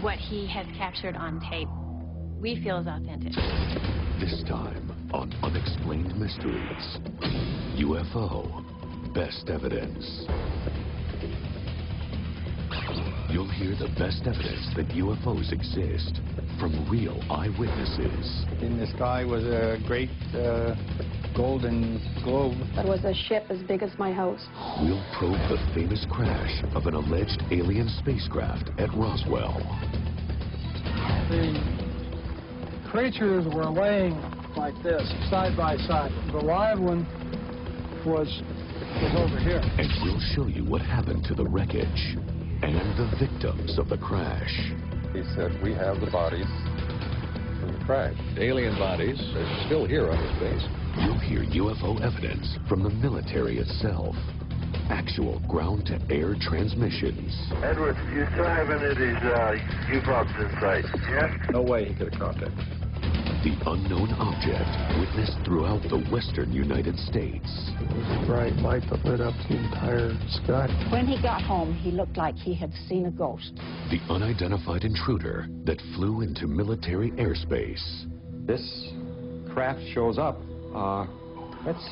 what he has captured on tape, we feel is authentic. This time on Unexplained Mysteries, UFO, Best Evidence. You'll hear the best evidence that UFOs exist from real eyewitnesses. In the sky was a great golden globe. There was a ship as big as my house. We'll probe the famous crash of an alleged alien spacecraft at Roswell. The creatures were laying like this, side by side. The live one was over here. And we'll show you what happened to the wreckage and the victims of the crash. He said, we have the bodies from the crash. The alien bodies are still here on this base. You'll hear UFO evidence from the military itself. Actual ground-to-air transmissions. Edward, you still have any of these U-boats in sight, yes? No way he could have contacted. The unknown object witnessed throughout the western United States. It was a bright light that lit up the entire sky. When he got home, he looked like he had seen a ghost. The unidentified intruder that flew into military airspace. This craft shows up. That's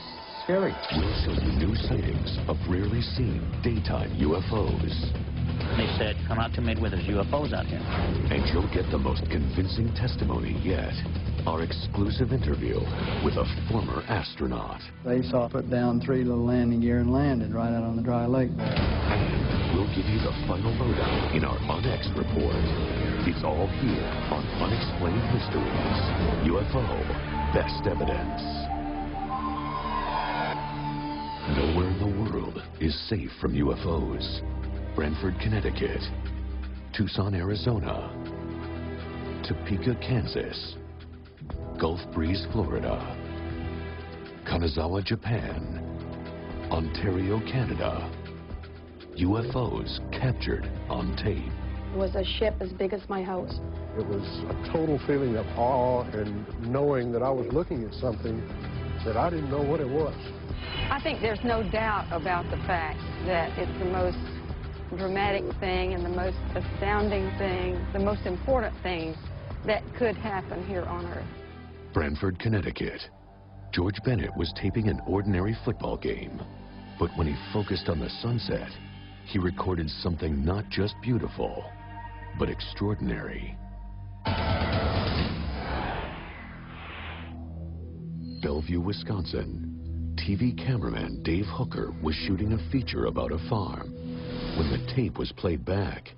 scary. We'll show you new sightings of rarely seen daytime UFOs. They said, come out to Midway, there's UFOs out here. And you'll get the most convincing testimony yet. Our exclusive interview with a former astronaut. They saw put down 3 little landing gear and landed right out on the dry lake there. And we'll give you the final lowdown in our UNX report. It's all here on Unexplained Mysteries, UFO, Best Evidence. Nowhere in the world is safe from UFOs. Brantford, Connecticut, Tucson, Arizona, Topeka, Kansas, Gulf Breeze, Florida, Kanazawa, Japan, Ontario, Canada. UFOs captured on tape. It was a ship as big as my house. It was a total feeling of awe and knowing that I was looking at something that I didn't know what it was. I think there's no doubt about the fact that it's the most dramatic thing and the most astounding thing, the most important thing that could happen here on Earth. Brantford, Connecticut. George Bennett was taping an ordinary football game, but when he focused on the sunset, he recorded something not just beautiful, but extraordinary. Bellevue, Wisconsin. TV cameraman Dave Hooker was shooting a feature about a farm. When the tape was played back,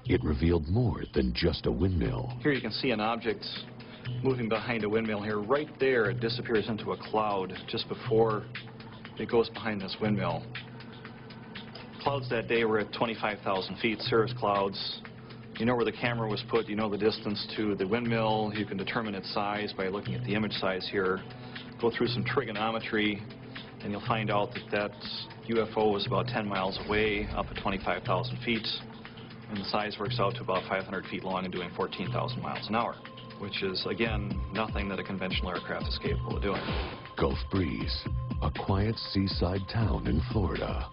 it revealed more than just a windmill. Here you can see an object moving behind a windmill here. Right there, it disappears into a cloud just before it goes behind this windmill. Clouds that day were at 25,000 feet, cirrus clouds. You know where the camera was put, you know the distance to the windmill. You can determine its size by looking at the image size here. Go through some trigonometry, and you'll find out that that UFO was about 10 miles away, up at 25,000 feet, and the size works out to about 500 feet long and doing 14,000 miles an hour, which is, again, nothing that a conventional aircraft is capable of doing. Gulf Breeze, a quiet seaside town in Florida,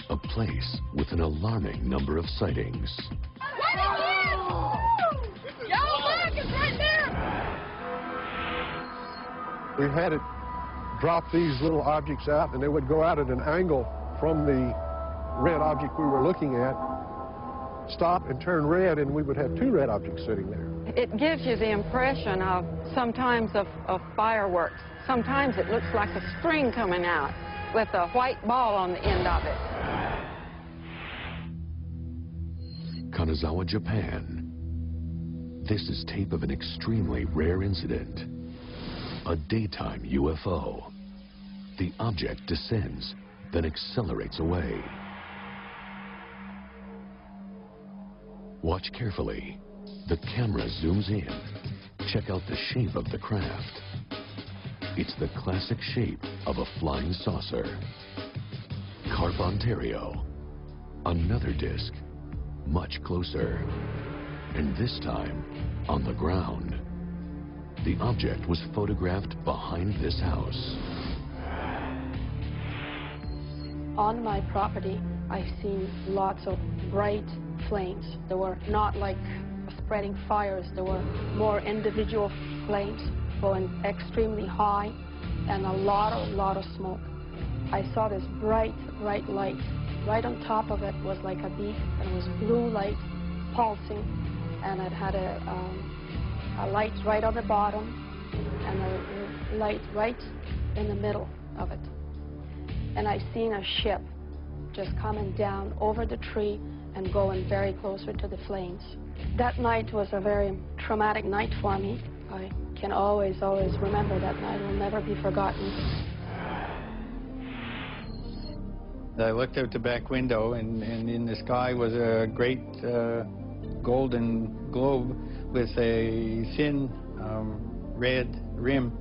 a place with an alarming number of sightings. We had it drop these little objects out, and they would go out at an angle from the red object we were looking at, stop and turn red, and we would have 2 red objects sitting there. It gives you the impression of sometimes of fireworks. Sometimes it looks like a string coming out with a white ball on the end of it. Kanazawa, Japan. This is tape of an extremely rare incident. A daytime UFO. The object descends, then accelerates away. Watch carefully. The camera zooms in. Check out the shape of the craft. It's the classic shape of a flying saucer. Carp, Ontario. Another disc, much closer. And this time, on the ground. The object was photographed behind this house. On my property, I've seen lots of bright flames. They were not like spreading fires. There were more individual flames going extremely high and a lot of smoke. I saw this bright light. Right on top of it was like a beak, and it was blue light pulsing, and it had a light right on the bottom and a light right in the middle of it. And I seen a ship just coming down over the tree and going very closer to the flames. That night was a very traumatic night for me. I can always remember that night. It will never be forgotten. I looked out the back window, and in the sky was a great golden globe with a thin red rim.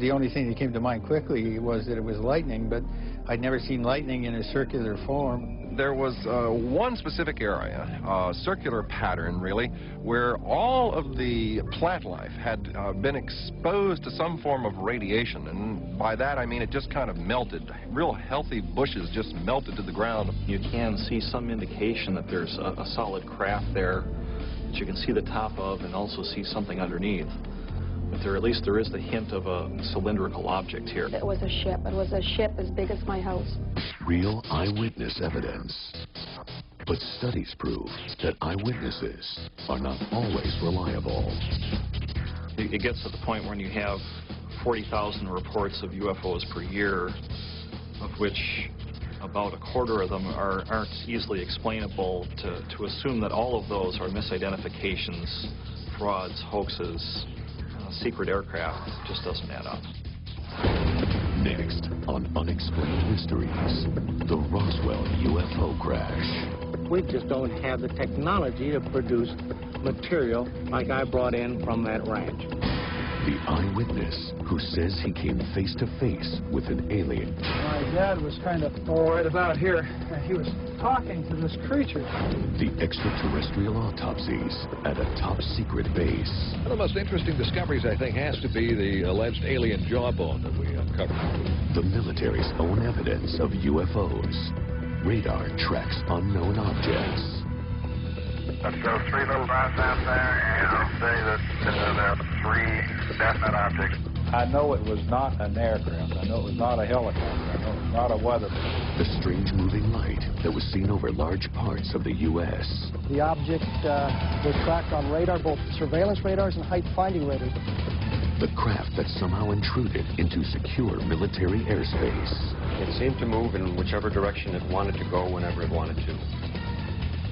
The only thing that came to mind quickly was that it was lightning, but I'd never seen lightning in a circular form. There was one specific area, a circular pattern really, where all of the plant life had been exposed to some form of radiation, and by that I mean it just kind of melted. Real healthy bushes just melted to the ground. You can see some indication that there's a solid craft there that you can see the top of and also see something underneath. But at least there is the hint of a cylindrical object here. It was a ship. It was a ship as big as my house. Real eyewitness evidence. But studies prove that eyewitnesses are not always reliable. It gets to the point when you have 40,000 reports of UFOs per year, of which about a quarter of them aren't easily explainable. To assume that all of those are misidentifications, frauds, hoaxes, secret aircraft just doesn't add up. Next on Unexplained Mysteries, the Roswell UFO crash. We just don't have the technology to produce material like I brought in from that ranch. The eyewitness who says he came face to face with an alien. My dad was kind of right about here, and he was talking to this creature. The extraterrestrial autopsies at a top-secret base. One of the most interesting discoveries, I think, has to be the alleged alien jawbone that we uncovered. The military's own evidence of UFOs. Radar tracks unknown objects. Let's go 3 little dots out there, and I'll say that there are 3 definite objects. I know it was not an aircraft. I know it was not a helicopter. I know it was not a weather balloon. The strange moving light that was seen over large parts of the U.S. The object was tracked on radar, both surveillance radars and height-finding radars. The craft that somehow intruded into secure military airspace. It seemed to move in whichever direction it wanted to go whenever it wanted to,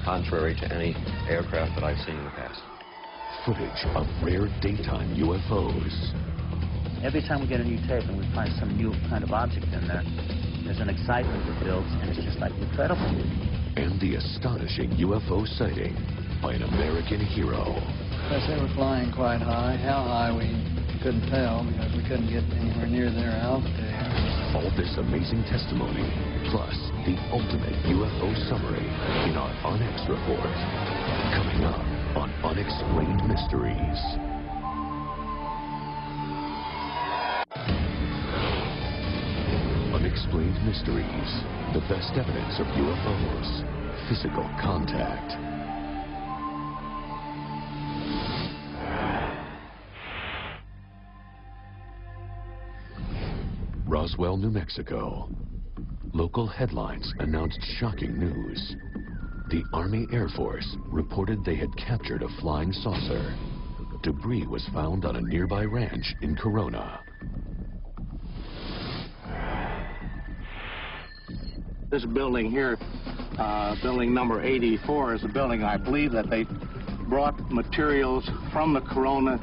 contrary to any aircraft that I've seen in the past. Footage of rare daytime UFOs. Every time we get a new tape and we find some new kind of object in there, there's an excitement that builds, and it's just like incredible. And the astonishing UFO sighting by an American hero. Because they were flying quite high. How high we couldn't tell because we couldn't get anywhere near their altitude. All this amazing testimony, plus the ultimate UFO summary in our Onyx Report. Coming up on Unexplained Mysteries. Unexplained Mysteries, the best evidence of UFOs, physical contact. Roswell, New Mexico. Local headlines announced shocking news. The Army Air Force reported they had captured a flying saucer. Debris was found on a nearby ranch in Corona. This building here, building number 84, is a building I believe that they brought materials from the Corona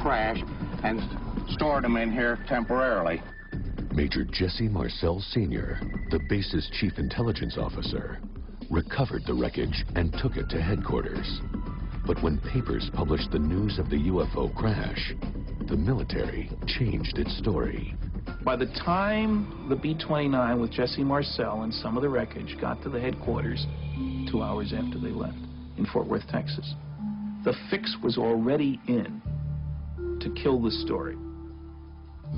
crash and stored them in here temporarily. Major Jesse Marcel Sr., the base's chief intelligence officer, recovered the wreckage and took it to headquarters. But when papers published the news of the UFO crash, the military changed its story. By the time the B-29 with Jesse Marcel and some of the wreckage got to the headquarters 2 hours after they left in Fort Worth, Texas, the fix was already in to kill the story.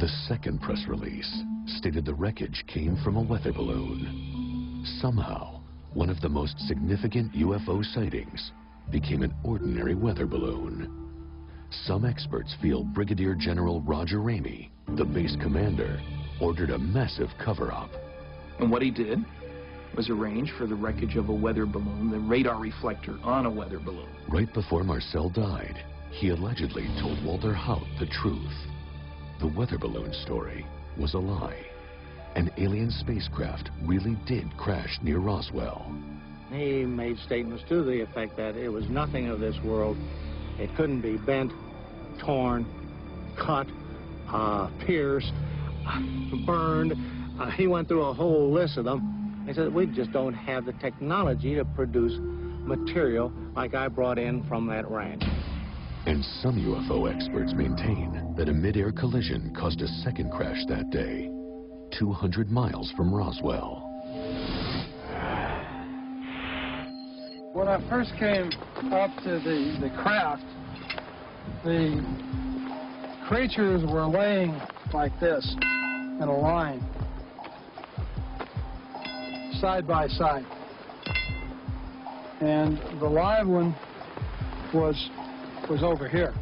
The second press release stated the wreckage came from a weather balloon. Somehow, one of the most significant UFO sightings became an ordinary weather balloon. Some experts feel Brigadier General Roger Ramey, the base commander, ordered a massive cover-up. And what he did was arrange for the wreckage of a weather balloon, the radar reflector on a weather balloon. Right before Marcel died, he allegedly told Walter Haut the truth. The weather balloon story was a lie. An alien spacecraft really did crash near Roswell. He made statements to the effect that it was nothing of this world. It couldn't be bent, torn, cut, pierced, burned. He went through a whole list of them. He said, we just don't have the technology to produce material like I brought in from that ranch. And some UFO experts maintain that a mid-air collision caused a second crash that day, 200 miles from Roswell. When I first came up to the craft, the creatures were laying like this in a line, side by side. And the live one was over here.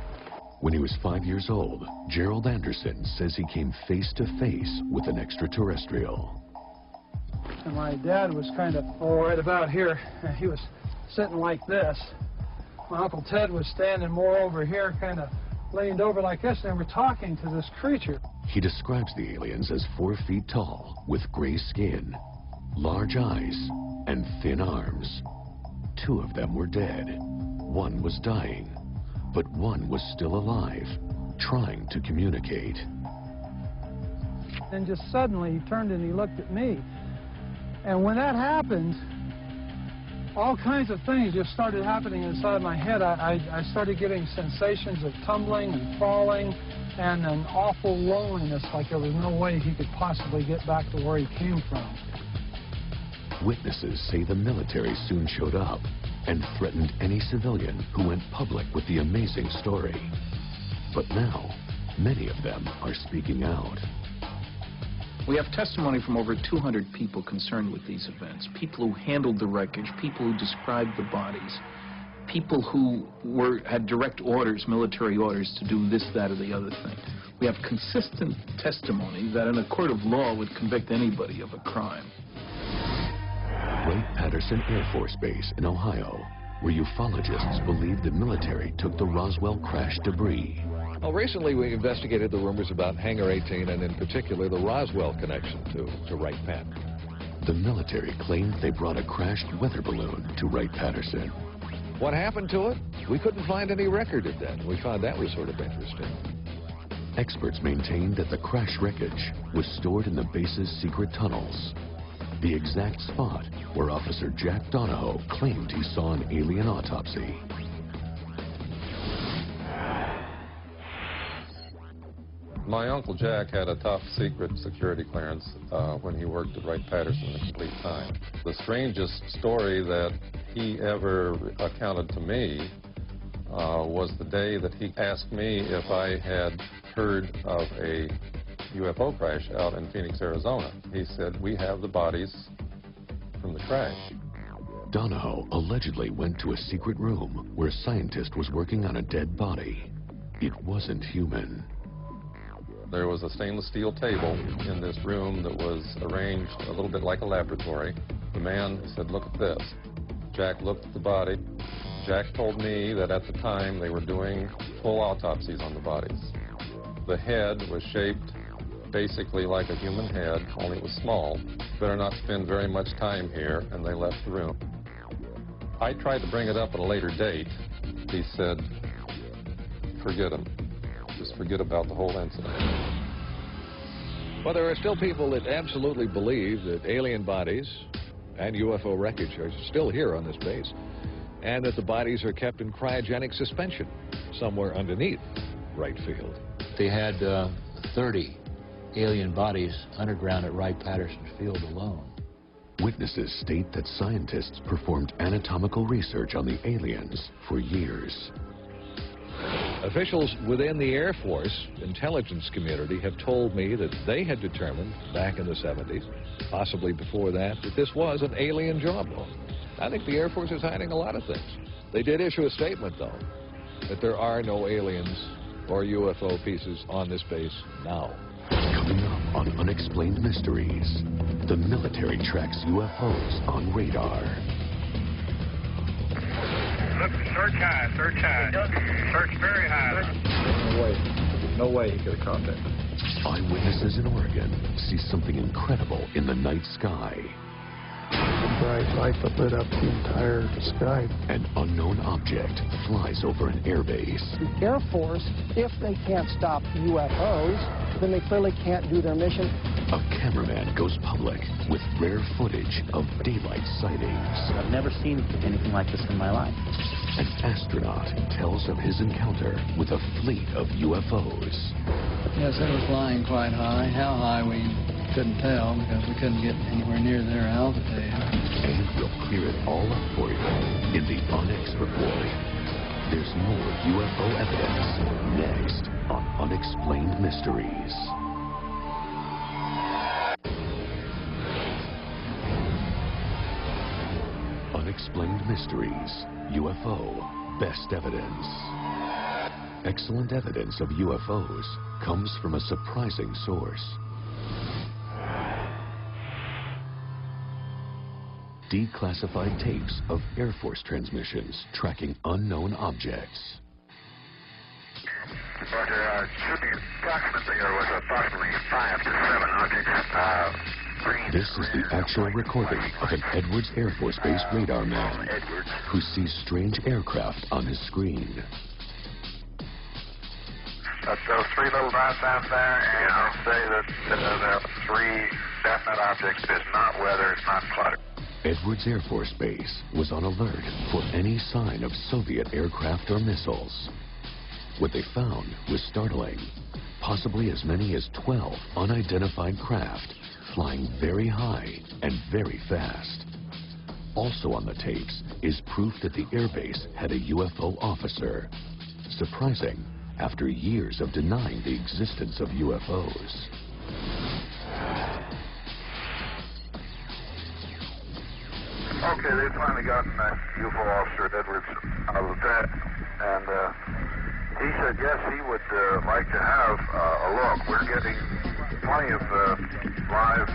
When he was 5 years old, Gerald Anderson says he came face to face with an extraterrestrial. And my dad was kind of, right about here. He was sitting like this. My Uncle Ted was standing more over here, kind of leaned over like this, and they were talking to this creature. He describes the aliens as 4 feet tall, with gray skin, large eyes, and thin arms. 2 of them were dead. 1 was dying, but 1 was still alive, trying to communicate. And just suddenly he turned and he looked at me. And when that happened, all kinds of things just started happening inside my head. I started getting sensations of tumbling and falling and an awful loneliness, like there was no way he could possibly get back to where he came from. Witnesses say the military soon showed up and threatened any civilian who went public with the amazing story. But now, many of them are speaking out. We have testimony from over 200 people concerned with these events, people who handled the wreckage, people who described the bodies, people who had direct orders, military orders, to do this, that, or the other thing. We have consistent testimony that in a court of law would convict anybody of a crime. Wright-Patterson Air Force Base in Ohio, where ufologists believe the military took the Roswell crash debris. Well, recently we investigated the rumors about Hangar 18 and in particular the Roswell connection to Wright-Pat. The military claimed they brought a crashed weather balloon to Wright-Patterson. What happened to it? We couldn't find any record of that. We found that was sort of interesting. Experts maintained that the crash wreckage was stored in the base's secret tunnels, the exact spot where Officer Jack Donahoe claimed he saw an alien autopsy. My Uncle Jack had a top secret security clearance when he worked at Wright-Patterson the complete time. The strangest story that he ever accounted to me was the day that he asked me if I had heard of a UFO crash out in Phoenix, Arizona. He said, we have the bodies from the crash. Donahoe allegedly went to a secret room where a scientist was working on a dead body. It wasn't human. There was a stainless steel table in this room that was arranged a little bit like a laboratory. The man said, look at this. Jack looked at the body. Jack told me that at the time they were doing full autopsies on the bodies. The head was shaped basically like a human head, only it was small. Better not spend very much time here, and they left the room. I tried to bring it up at a later date. He said, forget him. Just forget about the whole incident. Well, there are still people that absolutely believe that alien bodies and UFO wreckage are still here on this base, and that the bodies are kept in cryogenic suspension somewhere underneath Wright Field. They had 30 alien bodies underground at Wright-Patterson Field alone. Witnesses state that scientists performed anatomical research on the aliens for years. Officials within the Air Force intelligence community have told me that they had determined back in the 70s, possibly before that, that this was an alien job. I think the Air Force is hiding a lot of things. They did issue a statement, though, that there are no aliens or UFO pieces on this base now. Coming up on Unexplained Mysteries, the military tracks UFOs on radar. Look, search high, search high. Search very high. No way he could have caught that. Eyewitnesses in Oregon see something incredible in the night sky. A bright light that lit up the entire sky. An unknown object flies over an airbase. The Air Force, if they can't stop UFOs, then they clearly can't do their mission. A cameraman goes public with rare footage of daylight sightings. I've never seen anything like this in my life. An astronaut tells of his encounter with a fleet of UFOs. Yes, they were flying quite high. How high, we couldn't tell because we couldn't get anywhere near their altitude. And we'll clear it all up for you in the Onyx Report. There's more UFO evidence next on Unexplained Mysteries. Unexplained Mysteries, UFO, Best Evidence. Excellent evidence of UFOs comes from a surprising source. Declassified tapes of Air Force transmissions tracking unknown objects. Roger, shooting approximately, there was approximately 5 to 7 objects. This is the actual recording of an Edwards Air Force Base radar man who sees strange aircraft on his screen. Those 3 little dots out there, and I'll say that there are 3 definite objects. It's not weather, it's not clutter. Edwards Air Force Base was on alert for any sign of Soviet aircraft or missiles. What they found was startling. Possibly as many as 12 unidentified craft flying very high and very fast. Also on the tapes is proof that the airbase had a UFO officer. Surprising after years of denying the existence of UFOs. Okay, they've finally gotten a UFO officer at Edwards out of the tent, and he said yes, he would like to have a look. We're getting plenty of live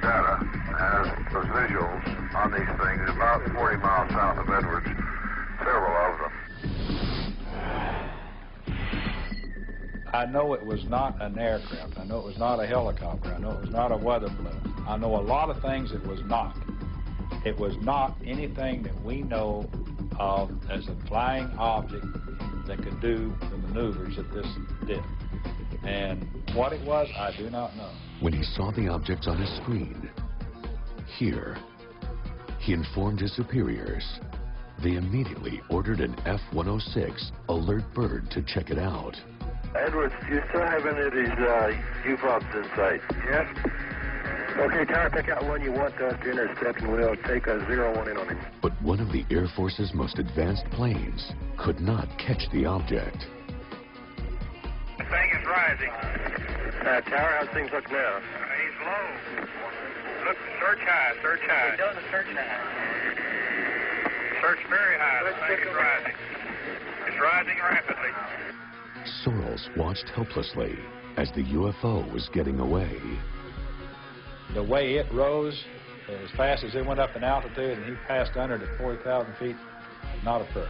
data as well as visuals on these things about 40 miles south of Edwards, several of them. I know it was not an aircraft. I know it was not a helicopter. I know it was not a weather balloon. I know a lot of things it was not. It was not anything that we know of as a flying object that could do the maneuvers that this did. And what it was, I do not know. When he saw the objects on his screen, here, he informed his superiors. They immediately ordered an F-106 alert bird to check it out. Edwards, do you still have any of these UFOs in sight? Yes. Okay, Tower, pick out one you want us to intercept, and we'll take a 0-1 in on it. But one of the Air Force's most advanced planes could not catch the object. The thing is rising. Tower, how's things look now? He's low. Look, search high, search high. We're doing the search now. Search very high. The thing is rising. It's rising rapidly. Sorrells watched helplessly as the UFO was getting away. The way it rose, as fast as it went up in altitude, and he passed under it at 40,000 feet, not a prayer.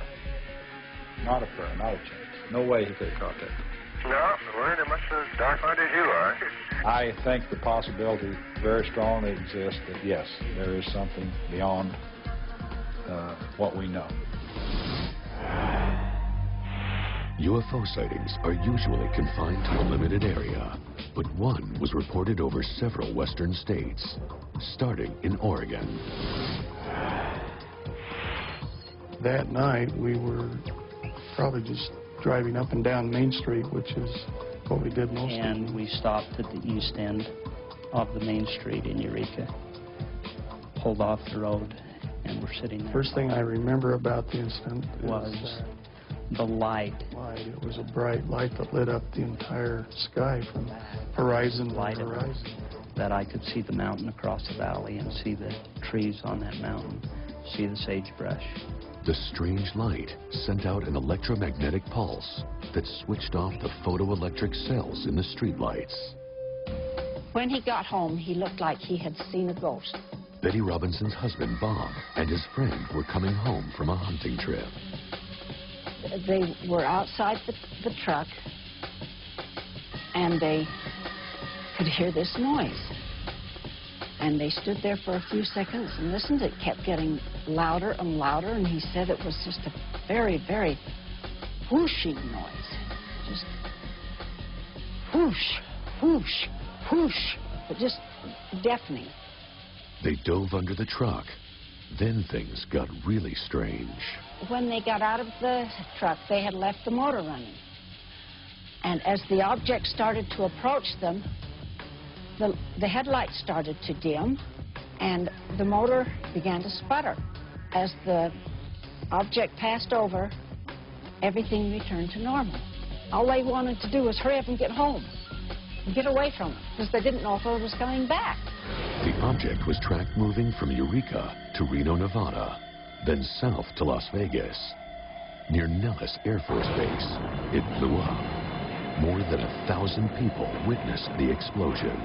Not a prayer, not a chance. No way he could have caught that. No, we're in much as dark-eyed as you are. I think the possibility very strongly exists that, yes, there is something beyond what we know. UFO sightings are usually confined to a limited area, but one was reported over several western states, starting in Oregon. That night, we were probably just driving up and down Main Street, which is what we did most of the time. And we stopped at the east end of the Main Street in Eureka, pulled off the road, and we're sitting there. First thing I remember about the incident was the light. It was a bright light that lit up the entire sky from horizon to horizon. That I could see the mountain across the valley and see the trees on that mountain, see the sagebrush, The strange light sent out an electromagnetic pulse that switched off the photoelectric cells in the streetlights. When he got home, he looked like he had seen a ghost. Betty Robinson's husband, Bob, and his friend were coming home from a hunting trip. They were outside the truck, and they could hear this noise. And they stood there for a few seconds and listened. It kept getting louder and louder, and he said it was just a very, very whooshing noise. Just whoosh, whoosh, whoosh, but just deafening. They dove under the truck. Then things got really strange. When they got out of the truck, they had left the motor running. And as the object started to approach them, the headlights started to dim, and the motor began to sputter. As the object passed over, everything returned to normal. All they wanted to do was hurry up and get home, and get away from it, because they didn't know if it was coming back. The object was tracked moving from Eureka to Reno, Nevada, then south to Las Vegas. Near Nellis Air Force Base, it blew up. More than 1,000 people witnessed the explosion.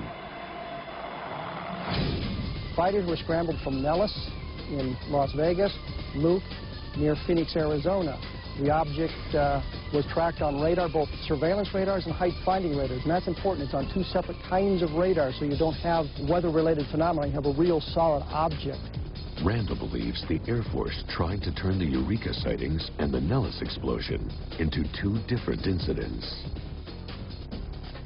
Fighters were scrambled from Nellis in Las Vegas, Luke near Phoenix, Arizona. The object was tracked on radar, both surveillance radars and height-finding radars, and that's important. It's on two separate kinds of radar, so you don't have weather-related phenomena. You have a real solid object. Randall believes the Air Force tried to turn the Eureka sightings and the Nellis explosion into two different incidents.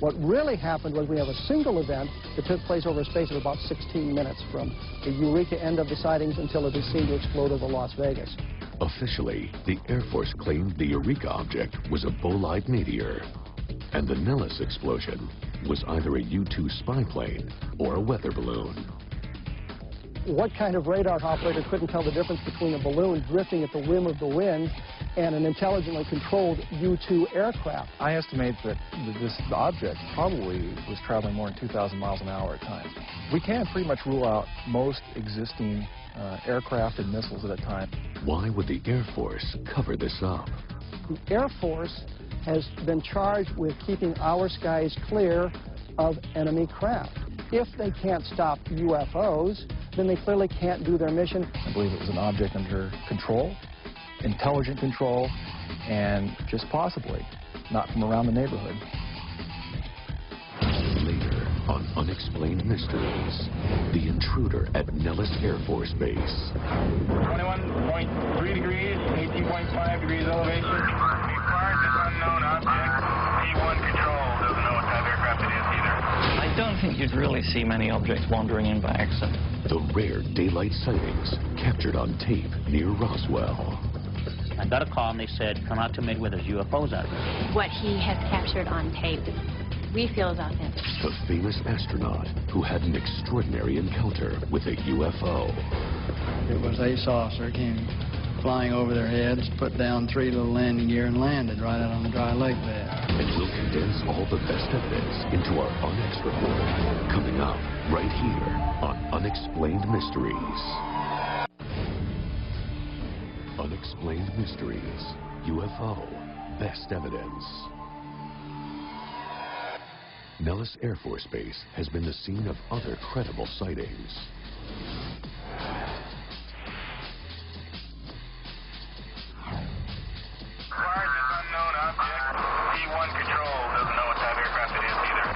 What really happened was we have a single event that took place over a space of about 16 minutes from the Eureka end of the sightings until it was seen to explode over Las Vegas. Officially, the Air Force claimed the Eureka object was a bolide meteor, and the Nellis explosion was either a U-2 spy plane or a weather balloon. What kind of radar operator couldn't tell the difference between a balloon drifting at the whim of the wind and an intelligently controlled U-2 aircraft? I estimate that this object probably was traveling more than 2,000 miles an hour at times. We can pretty much rule out most existing aircraft and missiles at that time. Why would the Air Force cover this up? The Air Force has been charged with keeping our skies clear of enemy craft. If they can't stop UFOs, then they clearly can't do their mission. I believe it was an object under control, intelligent control, and just possibly not from around the neighborhood. Later on Unexplained Mysteries, the intruder at Nellis Air Force Base. 21.3 degrees, 18.5 degrees elevation. Required this unknown object. P1 control doesn't know what type of aircraft it is either. I don't think you'd really see many objects wandering in by accident. The rare daylight sightings captured on tape near Roswell. I got a call and they said, come out to Midway, there's UFOs out there. What he has captured on tape, we feel is authentic. The famous astronaut who had an extraordinary encounter with a UFO. It was a saucer, came flying over their heads, put down 3 little landing gear and landed right out on the dry lake bed. And we'll condense all the best evidence into our UNX report, coming up right here on Unexplained Mysteries. Unexplained Mysteries, UFO, Best Evidence. Nellis Air Force Base has been the scene of other credible sightings. Required this unknown object. P1 control doesn't know what type of aircraft it is either.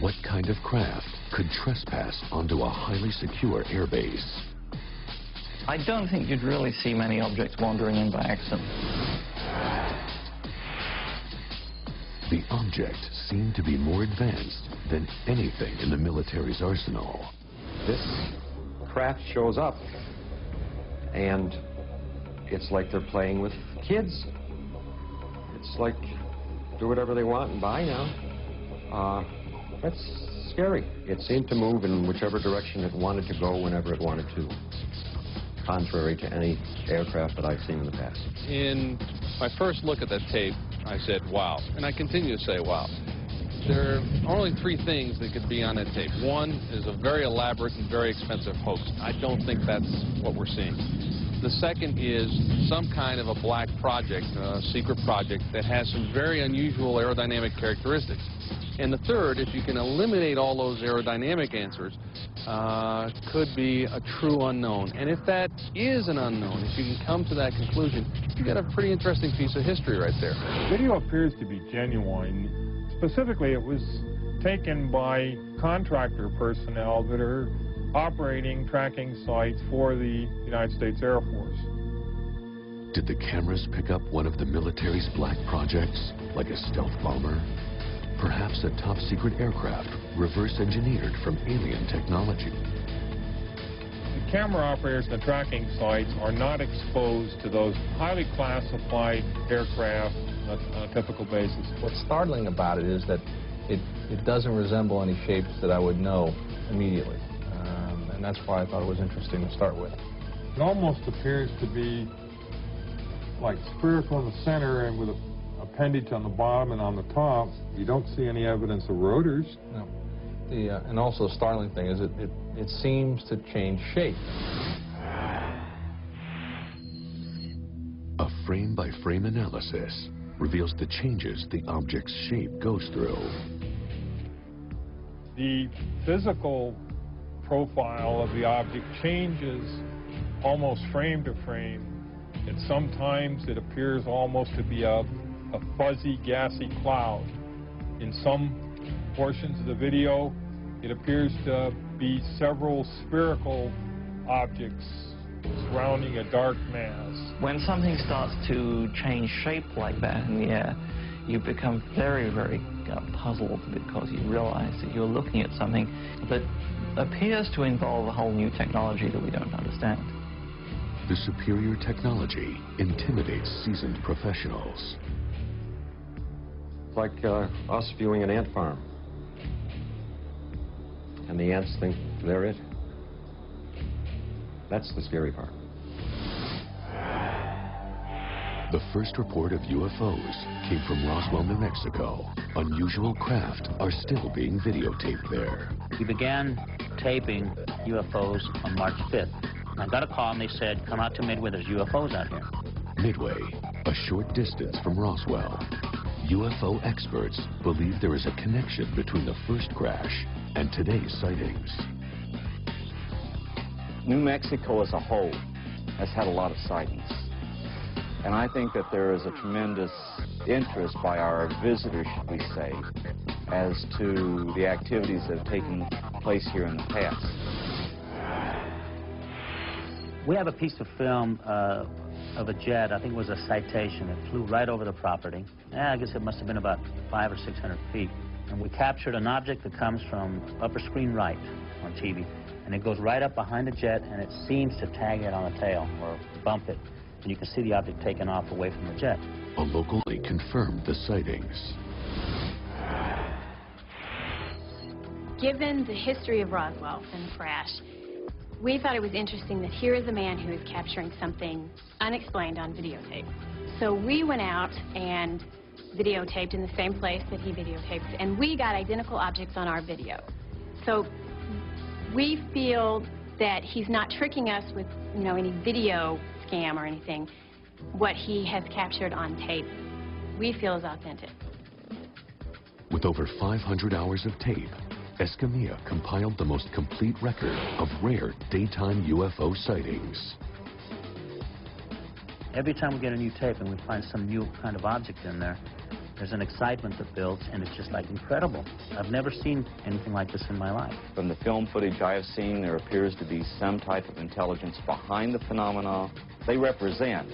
What kind of craft could trespass onto a highly secure airbase? I don't think you'd really see many objects wandering in by accident. The object seemed to be more advanced than anything in the military's arsenal. This craft shows up, and it's like they're playing with kids. It's like, do whatever they want and buy now. That's scary. It seemed to move in whichever direction it wanted to go whenever it wanted to, contrary to any aircraft that I've seen in the past. In my first look at that tape, I said, wow. And I continue to say, wow. There are only 3 things that could be on that tape. One is a very elaborate and very expensive hoax. I don't think that's what we're seeing. The second is some kind of a black project, a secret project that has some very unusual aerodynamic characteristics. And the third, if you can eliminate all those aerodynamic answers, could be a true unknown. And if that is an unknown, if you can come to that conclusion, you got a pretty interesting piece of history right there. Video appears to be genuine. Specifically, it was taken by contractor personnel that are operating tracking sites for the United States Air Force. Did the cameras pick up one of the military's black projects, like a stealth bomber? Perhaps a top-secret aircraft reverse-engineered from alien technology. The camera operators and the tracking sites are not exposed to those highly classified aircraft on a typical basis. What's startling about it is that it doesn't resemble any shapes that I would know immediately. And that's why I thought it was interesting to start with. It almost appears to be like spherical in the center and with a appendage on the bottom and on the top. You don't see any evidence of rotors. No. And also the startling thing is it seems to change shape. A frame-by-frame analysis reveals the changes the object's shape goes through. The physical profile of the object changes almost frame to frame, and sometimes it appears almost to be a fuzzy, gassy cloud. In some portions of the video, it appears to be several spherical objects surrounding a dark mass. When something starts to change shape like that in the air, you become very, very puzzled because you realize that you're looking at something that appears to involve a whole new technology that we don't understand. The superior technology intimidates seasoned professionals. It's like us viewing an ant farm. And the ants think they're it. That's the scary part. The first report of UFOs came from Roswell, New Mexico. Unusual craft are still being videotaped there. We began taping UFOs on March 5th. I got a call and they said, come out to Midway, there's UFOs out here. Midway, a short distance from Roswell. UFO experts believe there is a connection between the first crash and today's sightings. New Mexico as a whole has had a lot of sightings. And I think that there is a tremendous interest by our visitors, should we say, as to the activities that have taken place here in the past. We have a piece of film of a jet. I think it was a Citation. It flew right over the property. I guess it must have been about 500 or 600 feet. And we captured an object that comes from upper screen right on TV. And it goes right up behind the jet, and it seems to tag it on the tail or bump it. And you can see the object taken off away from the jet. A locally confirmed the sightings. Given the history of Roswell and the crash, we thought it was interesting that here is a man who is capturing something unexplained on videotape. So we went out and videotaped in the same place that he videotaped, and we got identical objects on our video. So we feel that he's not tricking us with, any video scam or anything. What he has captured on tape, we feel is authentic. With over 500 hours of tape, Escamilla compiled the most complete record of rare daytime UFO sightings. Every time we get a new tape and we find some new kind of object in there, there's an excitement that builds, and it's just like incredible. I've never seen anything like this in my life. From the film footage I have seen, there appears to be some type of intelligence behind the phenomena. They represent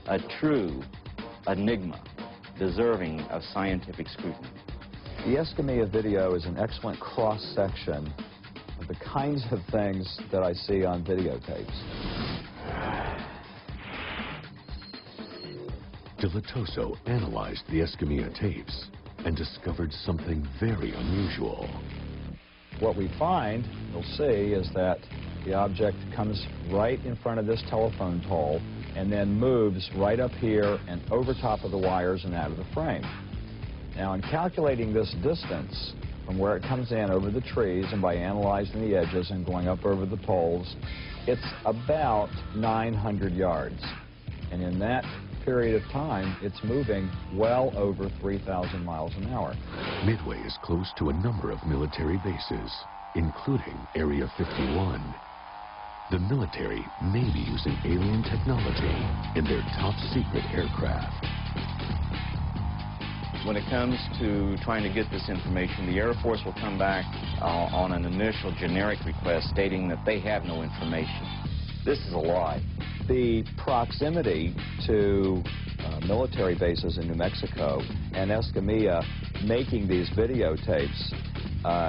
a true enigma deserving of scientific scrutiny. The Escamilla video is an excellent cross-section of the kinds of things that I see on videotapes. Dilatoso analyzed the Escamilla tapes and discovered something very unusual. What we find, you'll see, is that the object comes right in front of this telephone pole and then moves right up here and over top of the wires and out of the frame. Now, in calculating this distance, from where it comes in over the trees and by analyzing the edges and going up over the poles, it's about 900 yards. And in that period of time, it's moving well over 3,000 miles an hour. Midway is close to a number of military bases, including Area 51. The military may be using alien technology in their top-secret aircraft. When it comes to trying to get this information, the Air Force will come back on an initial generic request stating that they have no information. This is a lie. The proximity to military bases in New Mexico and Escamilla making these videotapes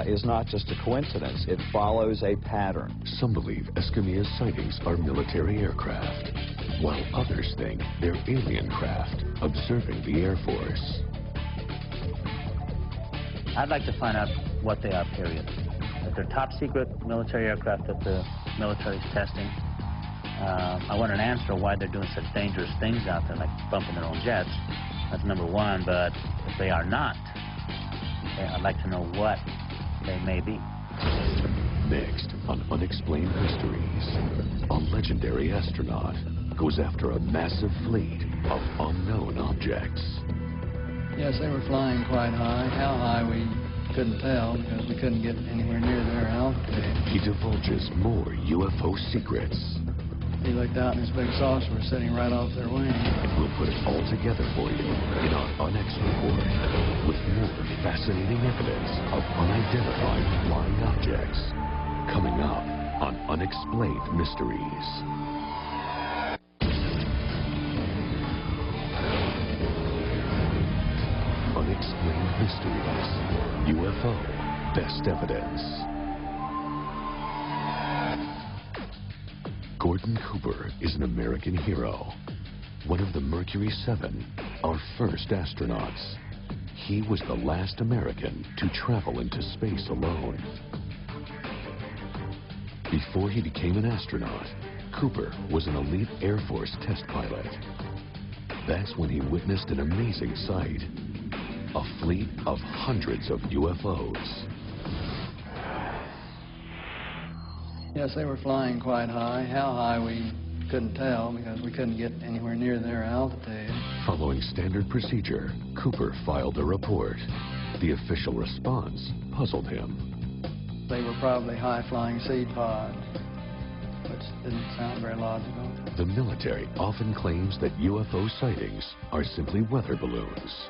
is not just a coincidence. It follows a pattern. Some believe Escamilla's sightings are military aircraft, while others think they're alien craft observing the Air Force. I'd like to find out what they are, period. If they're top-secret military aircraft that the military's testing, I want an answer why they're doing such dangerous things out there, like bumping their own jets. That's number one. But if they are not, I'd like to know what they may be. Next, on Unexplained Mysteries, a legendary astronaut goes after a massive fleet of unknown objects. Yes, they were flying quite high. How high, we couldn't tell because we couldn't get anywhere near their altitude. He divulges more UFO secrets. He looked out and his big saucer was sitting right off their wing. We'll put it all together for you in our UNX report with more fascinating evidence of unidentified flying objects coming up on Unexplained Mysteries. Unexplained Mysteries, UFO, Best Evidence. Gordon Cooper is an American hero, one of the Mercury 7, our first astronauts. He was the last American to travel into space alone. Before he became an astronaut, Cooper was an elite Air Force test pilot. That's when he witnessed an amazing sight. A fleet of hundreds of UFOs. Yes, they were flying quite high. How high, we couldn't tell because we couldn't get anywhere near their altitude. Following standard procedure, Cooper filed a report. The official response puzzled him. They were probably high-flying seed pods, which didn't sound very logical. The military often claims that UFO sightings are simply weather balloons.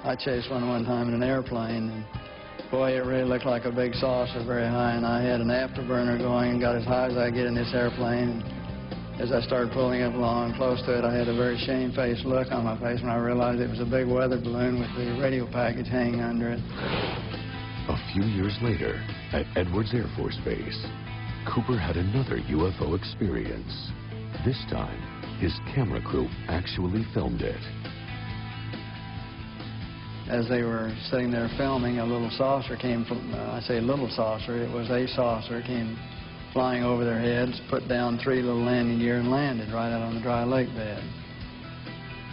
I chased one time in an airplane, and boy, it really looked like a big saucer very high, and I had an afterburner going and got as high as I get in this airplane. As I started pulling up along close to it, I had a very shamefaced look on my face when I realized it was a big weather balloon with the radio package hanging under it. A few years later, at Edwards Air Force Base, Cooper had another UFO experience. This time, his camera crew actually filmed it. As they were sitting there filming, a little saucer came from, I say little saucer, it was a saucer, came flying over their heads, put down 3 little landing gear and landed right out on the dry lake bed.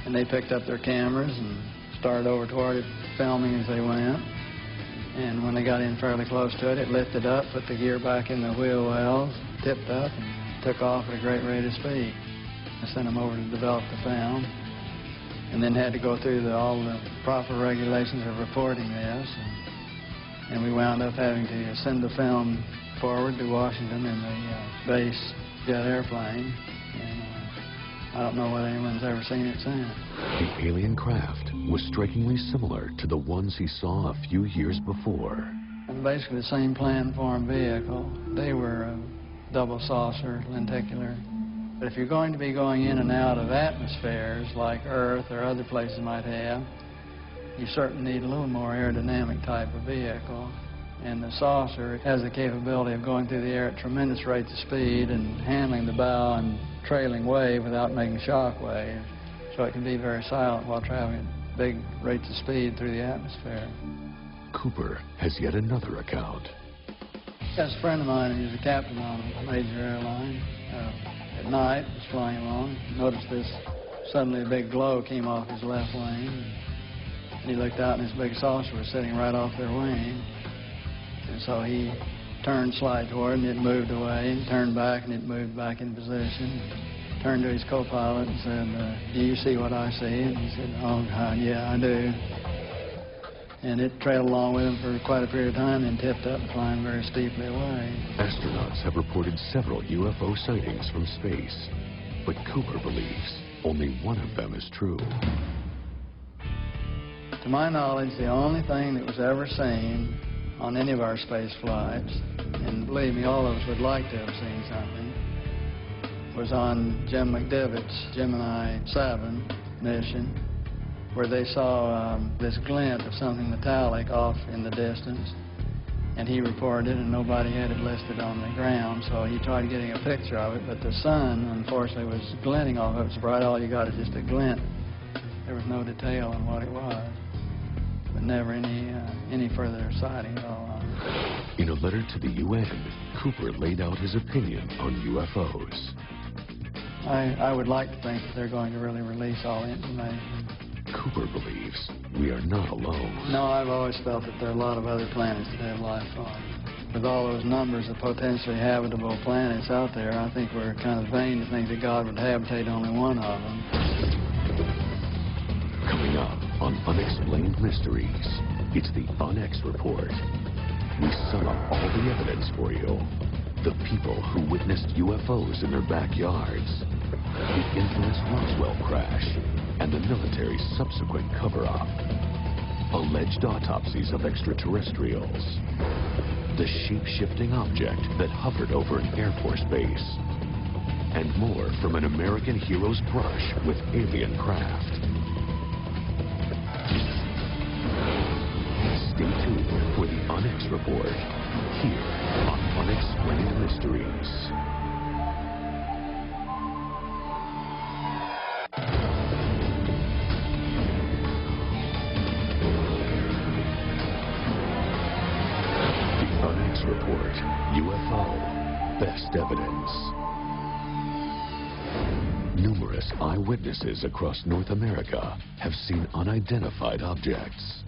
And they picked up their cameras and started over toward it, filming as they went. And when they got in fairly close to it, it lifted up, put the gear back in the wheel wells, tipped up, and took off at a great rate of speed. I sent them over to develop the film, and then had to go through all the proper regulations of reporting this. And we wound up having to send the film forward to Washington in the base jet airplane. And I don't know whether anyone's ever seen it since. The alien craft was strikingly similar to the ones he saw a few years before. And basically the same planform vehicle. They were a double saucer, lenticular. But if you're going to be going in and out of atmospheres like Earth or other places might have, you certainly need a little more aerodynamic type of vehicle. And the saucer has the capability of going through the air at tremendous rates of speed and handling the bow and trailing wave without making shock waves. So it can be very silent while traveling at big rates of speed through the atmosphere. Cooper has yet another account. Yes, a friend of mine who's a captain on a major airline. At night, was flying along, noticed this, suddenly a big glow came off his left wing, and he looked out and his big saucer was sitting right off their wing. And so he turned slightly toward, and it moved away, and turned back, and it moved back in position. Turned to his co-pilot and said, do you see what I see? And he said, oh, God, yeah, I do. And it trailed along with him for quite a period of time, and tipped up and climbed very steeply away. Astronauts have reported several UFO sightings from space, but Cooper believes only one of them is true. To my knowledge, the only thing that was ever seen on any of our space flights, and believe me, all of us would like to have seen something, was on Jim McDivitt's Gemini 7 mission, where they saw this glint of something metallic off in the distance, and he reported it, and nobody had it listed on the ground, so he tried getting a picture of it, but the sun, unfortunately, was glinting off of it so bright. All you got is just a glint. There was no detail on what it was, but never any further sighting at all. In a letter to the UN, Cooper laid out his opinion on UFOs. I would like to think that they're going to really release all the information. Cooper believes we are not alone. No, I've always felt that there are a lot of other planets that have life on. With all those numbers of potentially habitable planets out there, I think we're kind of vain to think that God would habitate only one of them. Coming up on Unexplained Mysteries, it's the UNX Report. We sum up all the evidence for you. The people who witnessed UFOs in their backyards, the infamous Roswell crash, and the military's subsequent cover-up, alleged autopsies of extraterrestrials, the shape-shifting object that hovered over an Air Force base, and more from an American hero's brush with alien craft. Stay tuned for the UNX Report, here on Unexplained Mysteries. Report, UFO, best evidence. Numerous eyewitnesses across North America have seen unidentified objects.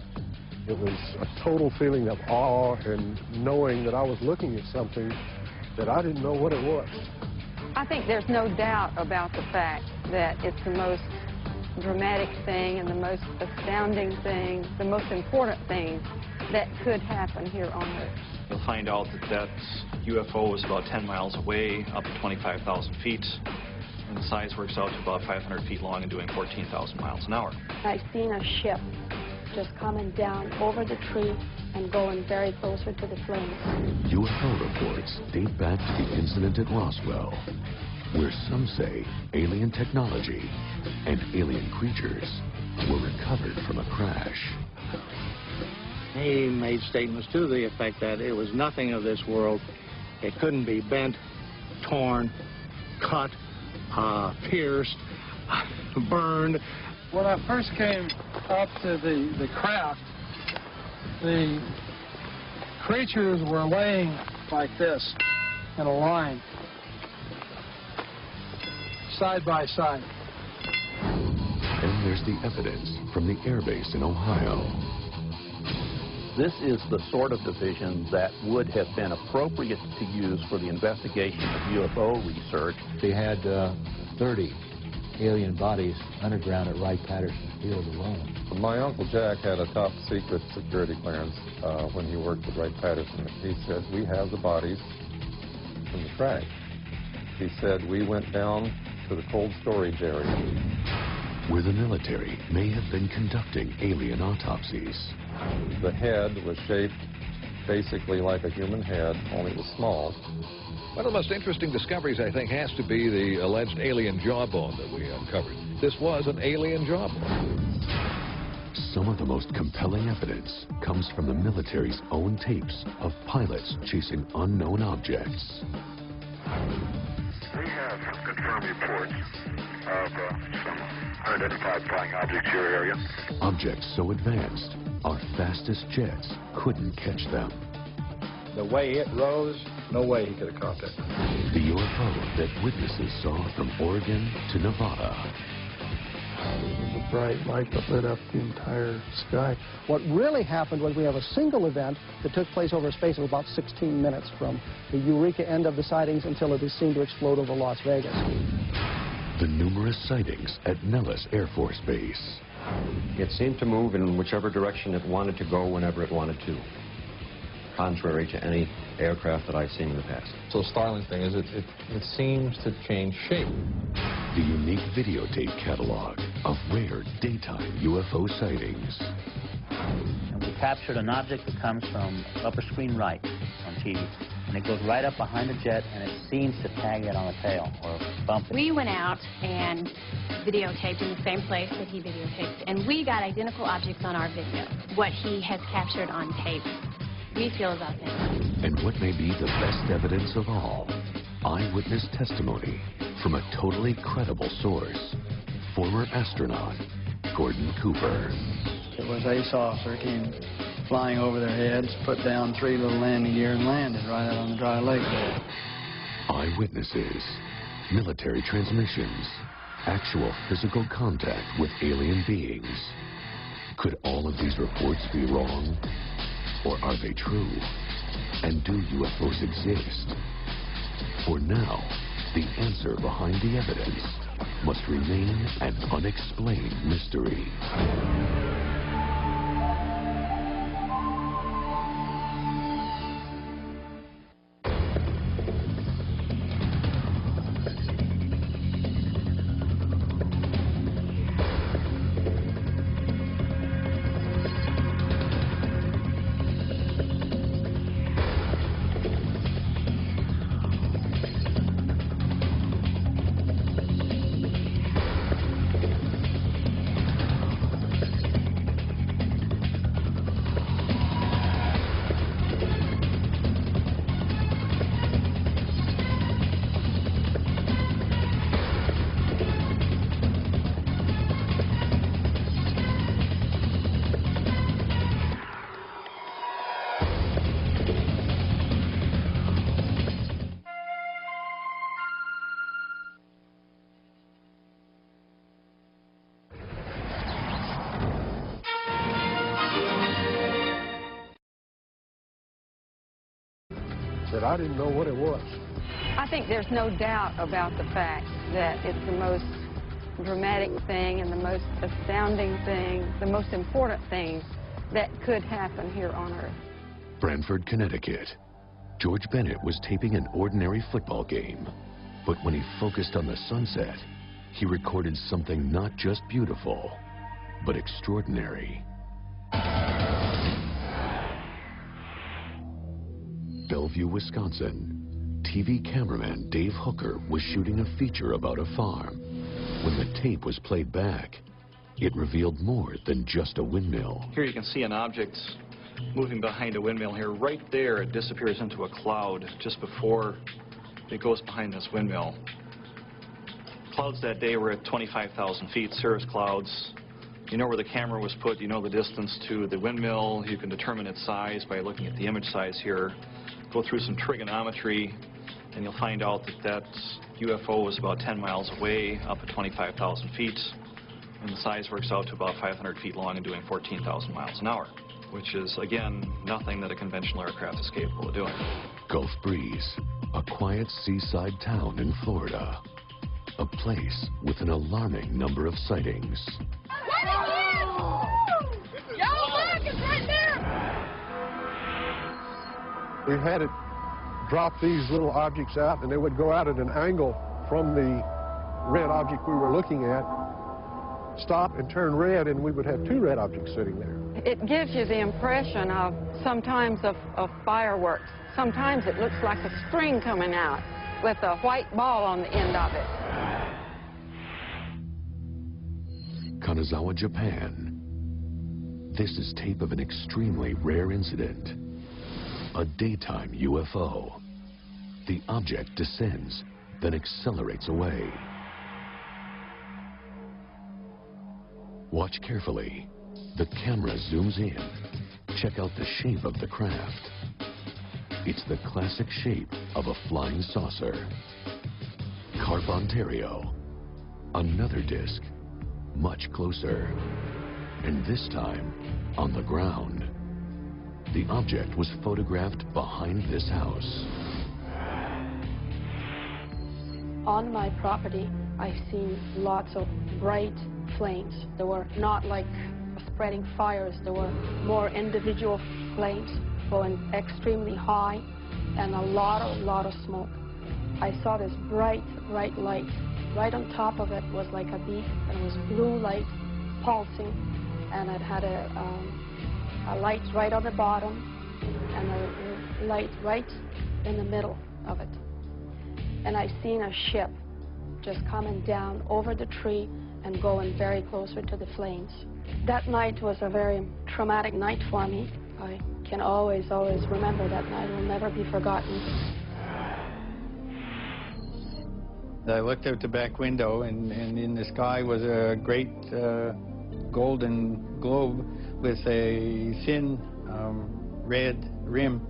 It was a total feeling of awe and knowing that I was looking at something that I didn't know what it was. I think there's no doubt about the fact that it's the most dramatic thing and the most astounding thing, the most important thing that could happen here on Earth. You'll find out that UFO is about 10 miles away, up to 25,000 feet, and the size works out to about 500 feet long and doing 14,000 miles an hour. I've seen a ship just coming down over the tree and going very closer to the flames. UFO reports date back to the incident at Roswell, where some say alien technology and alien creatures were recovered from a crash. He made statements to the effect that it was nothing of this world. It couldn't be bent, torn, cut, pierced, burned. When I first came up to the craft, the creatures were laying like this in a line, side by side. And there's the evidence from the airbase in Ohio. This is the sort of division that would have been appropriate to use for the investigation of UFO research. They had 30 alien bodies underground at Wright-Patterson Field alone. My Uncle Jack had a top secret security clearance when he worked with Wright-Patterson. He said, we have the bodies from the crash. He said, we went down to the cold storage area, where the military may have been conducting alien autopsies. The head was shaped basically like a human head, only it was small. One of the most interesting discoveries, I think, has to be the alleged alien jawbone that we uncovered. This was an alien jawbone. Some of the most compelling evidence comes from the military's own tapes of pilots chasing unknown objects. We have confirmed reports of some unidentified flying objects in your area. Objects so advanced, our fastest jets couldn't catch them. The way it rose, no way he could have caught that. The UFO that witnesses saw from Oregon to Nevada. bright light that lit up the entire sky. What really happened was we have a single event that took place over a space of about 16 minutes from the Eureka end of the sightings until it is seen to explode over Las Vegas. The numerous sightings at Nellis Air Force Base. It seemed to move in whichever direction it wanted to go whenever it wanted to, contrary to any aircraft that I've seen in the past. So startling thing is it seems to change shape. The unique videotape catalog of rare daytime UFO sightings. And we captured an object that comes from upper screen right on TV. And it goes right up behind the jet, and it seems to tag it on the tail or bump it. We went out and videotaped in the same place that he videotaped, and we got identical objects on our video. What he has captured on tape, we feel is authentic. And what may be the best evidence of all, eyewitness testimony from a totally credible source, former astronaut Gordon Cooper. It was a saucer, came flying over their heads, put down 3 little landing gear and landed right out on the dry lake there. Eyewitnesses, military transmissions, actual physical contact with alien beings. Could all of these reports be wrong? Or are they true? And do UFOs exist? For now, the answer behind the evidence must remain an unexplained mystery. That I didn't know what it was. I think there's no doubt about the fact that it's the most dramatic thing and the most astounding thing, the most important thing that could happen here on Earth. Branford, Connecticut. George Bennett was taping an ordinary football game. But when he focused on the sunset, he recorded something not just beautiful, but extraordinary. Bellevue, Wisconsin. TV cameraman Dave Hooker was shooting a feature about a farm. When the tape was played back, it revealed more than just a windmill. Here you can see an object moving behind a windmill here. Right there, it disappears into a cloud just before it goes behind this windmill. Clouds that day were at 25,000 feet, cirrus clouds. You know where the camera was put, you know the distance to the windmill. You can determine its size by looking at the image size here. Go through some trigonometry, and you'll find out that that UFO was about 10 miles away, up at 25,000 feet, and the size works out to about 500 feet long and doing 14,000 miles an hour, which is, again, nothing that a conventional aircraft is capable of doing. Gulf Breeze, a quiet seaside town in Florida, a place with an alarming number of sightings. We had it drop these little objects out, and they would go out at an angle from the red object we were looking at, stop and turn red, and we would have 2 red objects sitting there. It gives you the impression of sometimes of fireworks. Sometimes it looks like a string coming out with a white ball on the end of it. Kanazawa, Japan. This is tape of an extremely rare incident. A daytime UFO. The object descends, then accelerates away. Watch carefully. The camera zooms in. Check out the shape of the craft. It's the classic shape of a flying saucer. Carp, Ontario. Another disc, much closer. And this time, on the ground. The object was photographed behind this house. On my property, I've seen lots of bright flames. They were not like spreading fires. There were more individual flames going extremely high and a lot of smoke. I saw this bright light. Right on top of it was like a beak, and it was blue light pulsing, and it had a light right on the bottom and a light right in the middle of it. And I seen a ship just coming down over the tree and going very closer to the flames. That night was a very traumatic night for me. I can always remember that night. It will never be forgotten. I looked out the back window, and in the sky was a great golden globe with a thin red rim.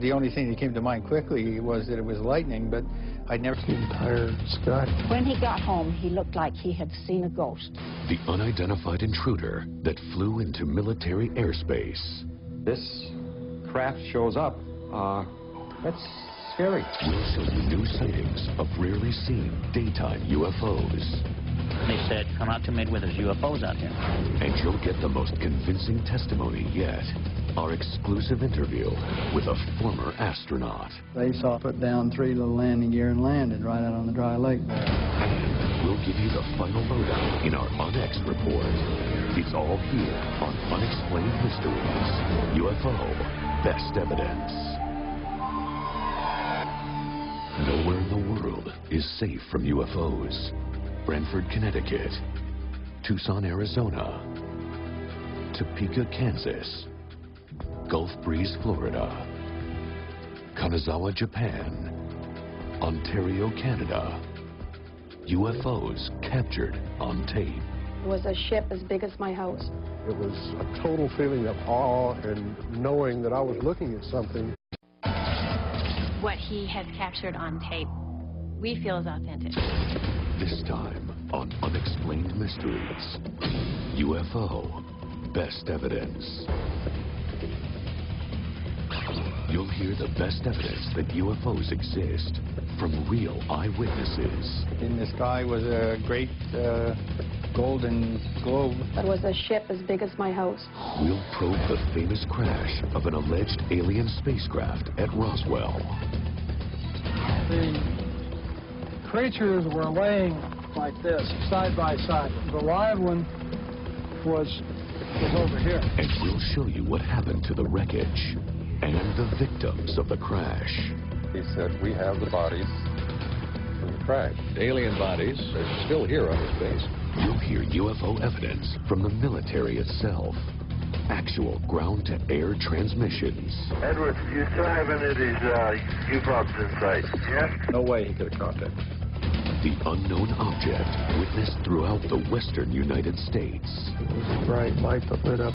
The only thing that came to mind quickly was that it was lightning, but I'd never seen the entire sky. When he got home, he looked like he had seen a ghost. The unidentified intruder that flew into military airspace. This craft shows up. That's scary. We'll show you new sightings of rarely seen daytime UFOs. They said, come out to Midway, there's UFOs out here. And you'll get the most convincing testimony yet. Our exclusive interview with a former astronaut. They saw put down 3 little landing gear and landed right out on the dry lake there. And we'll give you the final lowdown in our UNX report. It's all here on Unexplained Mysteries. UFO Best Evidence. Nowhere in the world is safe from UFOs. Brantford, Connecticut, Tucson, Arizona, Topeka, Kansas, Gulf Breeze, Florida, Kanazawa, Japan, Ontario, Canada. UFOs captured on tape. It was a ship as big as my house. It was a total feeling of awe and knowing that I was looking at something. What he has captured on tape, we feel is authentic. This time on Unexplained Mysteries, UFO Best Evidence. You'll hear the best evidence that UFOs exist from real eyewitnesses. In the sky was a great golden globe. It was a ship as big as my house. We'll probe the famous crash of an alleged alien spacecraft at Roswell. The creatures were laying like this, side by side. The live one was over here. And we'll show you what happened to the wreckage and the victims of the crash. He said, we have the bodies from the crash. Alien bodies are still here on this base. You'll hear UFO evidence from the military itself. Actual ground-to-air transmissions. Edwards, do you still have any of these U-boats in sight? Yes? No way he could have caught that. The unknown object witnessed throughout the western United States. It was a bright light that lit up